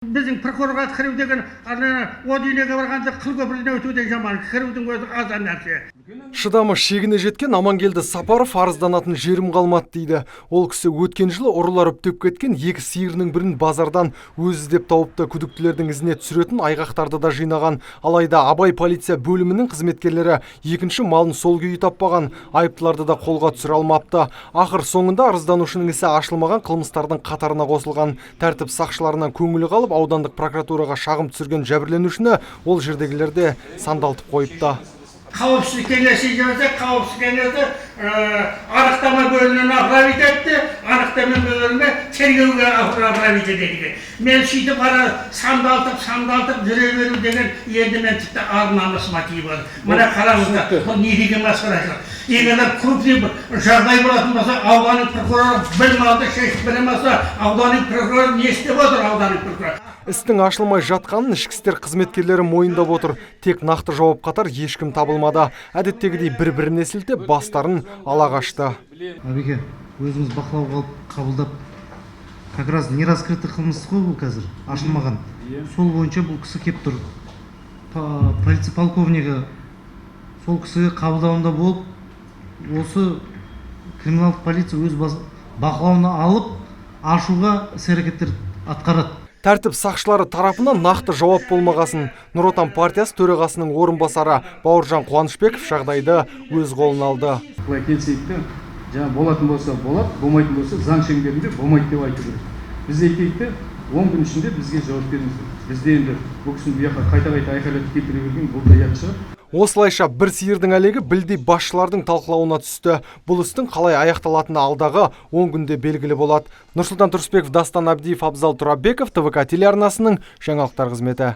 Біздің прокурорға кіру деген о дүниеге барғанда қыл көпірден өтуден жаман, кірудің өзі азан нәрсе. Шыдамы шегіне жеткен Амангелді Сапаров арызданатын жерім қалмады дейді. Ол кісі өткен жылы ұрылар үптеп кеткен екі сиырының бірін базардан өзі іздеп тауыпты, күдіктілердің ізіне түсіретін айғақтарды да жинаған. Алайда Абай полиция бөлімінің қызметкерлері екінші малын сол күйі таппаған, айыптыларды да қолға түсіре алмапты. Ақыр соңында арызданушының ісі ашылмаған қылмыстардың қатарына қосылған. Тәртіп сақшыларынан көңілі қалып, аудандық прокуратураға шағым түсірген жәбірленушіні ол жердегілер де сандалтып қойыпты. Қауіпсіздік кеңесі жіберсе, қауіпсіздік кеңесі анықтама бөлімінен направить етті, анықтама бөліміне тергеуге направить етеді. Мен сөйтіп сандалтып жүре беру деген енді мен тіпті ар-намысыма тиіп отыр. Мына қараңыздар, бұл не деген масқарашылық. Егер крупный жағдай болатын болса, ауданның прокуроры бір малды шешіп бере алмаса, ауданның прокуроры не істеп отыр, ауданның прокуроры? Істің ашылмай жатқанын ішкі істер қызметкерлері мойындап отыр. Тек нақты жауап қатар ешкім табылмады. Әдеттегідей бір-біріне сілтеп бастарын ала қашты. Абеке, өзіңіз бақылауға қабылдап, как раз не раскрытый қылмыс қой бұл қазір, ашылмаған. Сол бойынша бұл кісі кеп тұр. Полиция полковнигі сол кісіге қабылдауында болып, осы криминалдық полиция өз бақылауына алып, ашуға іс-әрекеттер атқарады. Тәртіп сақшылары тарапынан нақты жауап болмағасын, Нұр Отан партиясы төрағасының орынбасары Бауыржан Қуанышбеков жағдайды өз қолына алды. Былай келсейді, жаңа болатын болса болады, болмайтын болса заң шеңберінде болмайды деп айту керек. Біз айтайық, 10 күн ішінде бізге жауап беріңіздер. Бізде енді бұл кісіні бұл жаққа қайта айқайлатып келтіре берген бұл да ұят шығар. Осылайша бір сиырдың әлегі білдей басшылардың талқылауына түсті. Бұл істің қалай аяқталатыны алдағы 10 күнде белгілі болады. Нұрсұлтан Тұрысбеков, Дастан Абдиев, Абзал Тұрабеков, ТВК телеарнасының жаңалықтар қызметі.